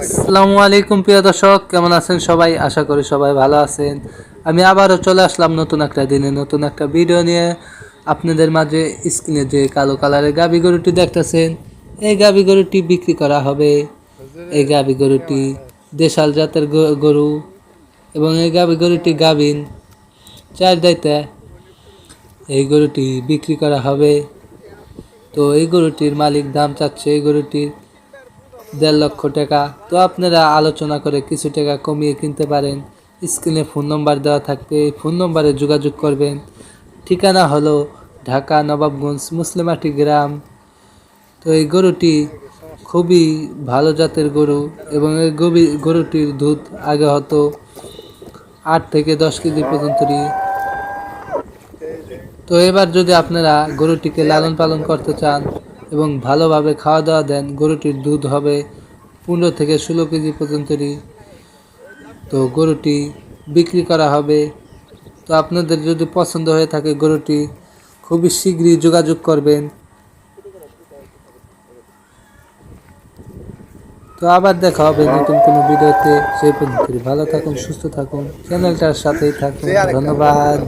আসসালামু আলাইকুম প্রিয় দর্শক, কেমন আছেন সবাই? আশা করি সবাই ভালো আছেন। আমি আবারও চলে আসলাম নতুন একটা দিনে নতুন একটা ভিডিও নিয়ে আপনাদের মাঝে। স্ক্রিনে যে কালো কালারের গাভী গরুটি দেখতেছেন, এই গাভী গরুটি বিক্রি করা হবে। এই গাভী গরুটি দেশাল জাতের গরু এবং এই গাভী গরুটি গাভীন 4 দাইতে। এই গরুটি বিক্রি করা হবে। তো এই গরুটির মালিক দাম চাচ্ছে এই গরুটির 1.5 লক্ষ টাকা। তো আপনারা আলোচনা করে কিছু টাকা কমিয়ে কিনতে পারেন। স্ক্রিনে ফোন নম্বর দেওয়া থাকবে, এই ফোন নম্বরে যোগাযোগ করবেন। ঠিকানা হলো ঢাকা নবাবগঞ্জ মুসলিমাটি গ্রাম। তো এই গরুটি খুবই ভালো জাতের গরু এবং এই গরুটির দুধ আগে হতো 8 থেকে 10 কেজি পর্যন্তই। তো এবার যদি আপনারা গরুটিকে লালন পালন করতে চান এবং ভালোভাবে খাওয়া দাওয়া দেন, গরুটির দুধ হবে 15 থেকে 16 কেজি পর্যন্তই। তো গরুটি বিক্রি করা হবে। তো আপনাদের যদি পছন্দ হয়ে থাকে গরুটি, খুবই শীঘ্রই যোগাযোগ করবেন। তো আবার দেখা হবে নতুন কোনো ভিডিওতে। সেই পর্যন্ত ভালো থাকুন, সুস্থ থাকুন, চ্যানেলটার সাথেই থাকুন। ধন্যবাদ।